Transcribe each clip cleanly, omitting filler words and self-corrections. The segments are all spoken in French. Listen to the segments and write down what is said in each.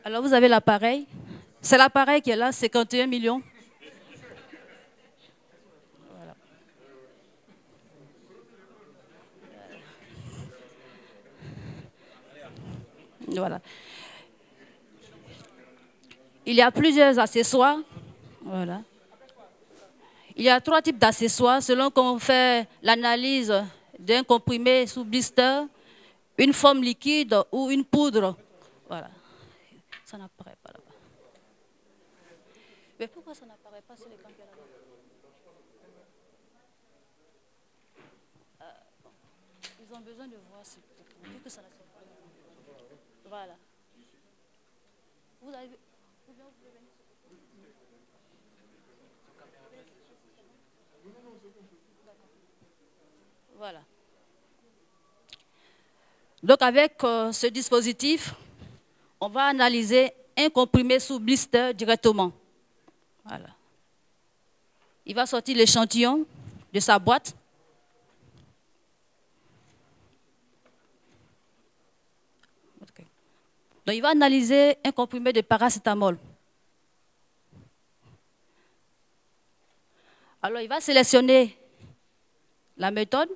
Alors, vous avez l'appareil. C'est l'appareil qui est là, 51 millions. Voilà. Il y a plusieurs accessoires. Voilà. Il y a 3 types d'accessoires selon qu'on fait l'analyse d'un comprimé sous blister, une forme liquide ou une poudre. Voilà. Ça n'apparaît pas là-bas. Mais pourquoi ça n'apparaît pas sur l'écran qu'il y a là-bas? Ils ont besoin de voir ce que ça n'apparaît pas. Voilà. Vous avez... Voilà. Donc avec ce dispositif, on va analyser un comprimé sous blister directement. Voilà. Il va sortir l'échantillon de sa boîte. Okay. Donc il va analyser un comprimé de paracétamol. Alors il va sélectionner la méthode.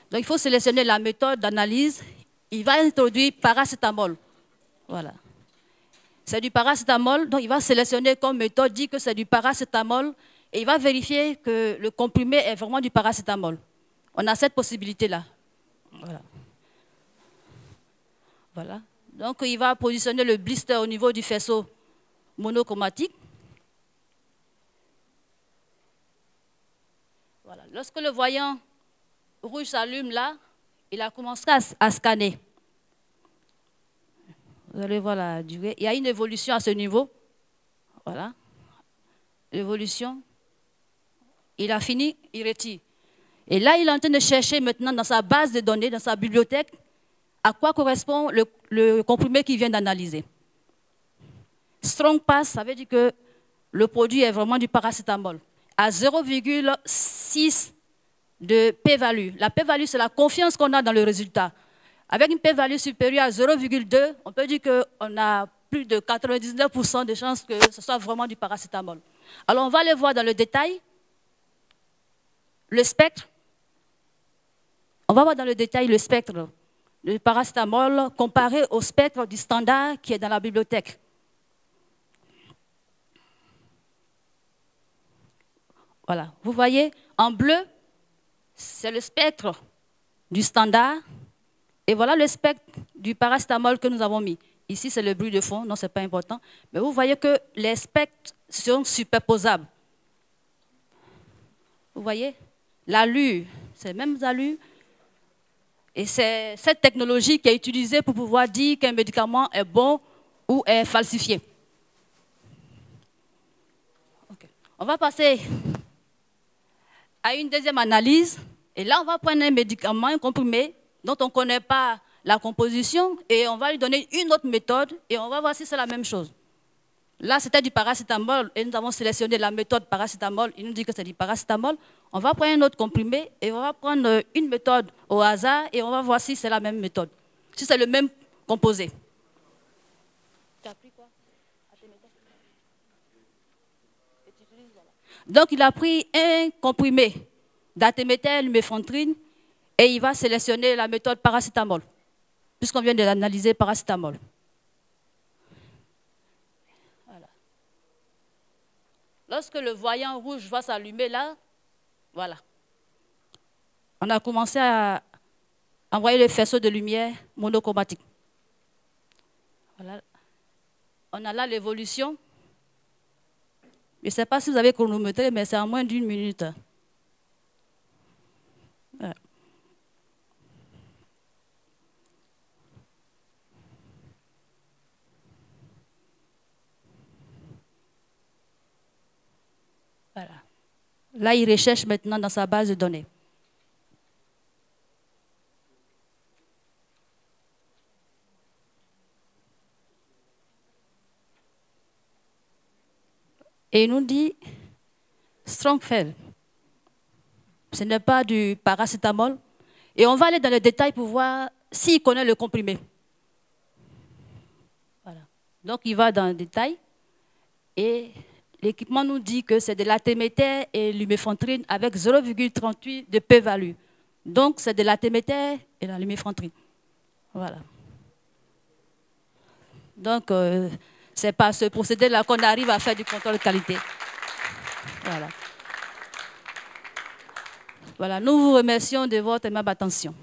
Donc il faut sélectionner la méthode d'analyse. Il va introduire paracétamol. Voilà. C'est du paracétamol, donc il va sélectionner comme méthode, dit que c'est du paracétamol, et il va vérifier que le comprimé est vraiment du paracétamol. On a cette possibilité-là. Voilà. Voilà. Donc il va positionner le blister au niveau du faisceau monochromatique. Voilà. Lorsque le voyant rouge s'allume là, il a commencé à scanner. Vous allez voir la durée. Il y a une évolution à ce niveau. Voilà. L'évolution. Il a fini, il retire. Et là, il est en train de chercher maintenant dans sa base de données, dans sa bibliothèque, à quoi correspond le comprimé qu'il vient d'analyser. Strong pass, ça veut dire que le produit est vraiment du paracétamol. À 0,6 de p-value. La p-value, c'est la confiance qu'on a dans le résultat. Avec une p-value supérieure à 0,2, on peut dire qu'on a plus de 99% de chances que ce soit vraiment du paracétamol. Alors, on va aller voir dans le détail le spectre. On va voir dans le détail le spectre du paracétamol comparé au spectre du standard qui est dans la bibliothèque. Voilà, vous voyez, en bleu, c'est le spectre du standard. Et voilà le spectre du paracétamol que nous avons mis. Ici, c'est le bruit de fond, non, ce n'est pas important. Mais vous voyez que les spectres sont superposables. Vous voyez, l'allure, c'est les mêmes allures. Et c'est cette technologie qui est utilisée pour pouvoir dire qu'un médicament est bon ou est falsifié. Okay. On va passer à une deuxième analyse. Et là, on va prendre un médicament, un comprimé, dont on ne connaît pas la composition, et on va lui donner une autre méthode, et on va voir si c'est la même chose. Là, c'était du paracétamol, et nous avons sélectionné la méthode paracétamol. Il nous dit que c'est du paracétamol. On va prendre un autre comprimé, et on va prendre une méthode au hasard, et on va voir si c'est la même méthode, si c'est le même composé. Tu as pris quoi? Donc, il a pris un comprimé d'atéméthyle méphentrine, et il va sélectionner la méthode paracétamol, puisqu'on vient de l'analyser paracétamol. Voilà. Lorsque le voyant rouge va s'allumer là, voilà. On a commencé à envoyer le faisceau de lumière monochromatique. Voilà. On a là l'évolution. Je ne sais pas si vous avez chronométré, mais c'est en moins d'1 minute. Voilà. Voilà. Là, il recherche maintenant dans sa base de données. Et il nous dit Strongfell. Ce n'est pas du paracétamol. Et on va aller dans les détails pour voir s'il connaît le comprimé. Voilà. Donc, il va dans le détail. Et l'équipement nous dit que c'est de l'artéméter et lumefantrine avec 0,38 de p-value. Donc, c'est de l'artéméter et la lumefantrine. Voilà. Donc, c'est par ce procédé-là qu'on arrive à faire du contrôle de qualité. Voilà. Voilà, nous vous remercions de votre aimable attention.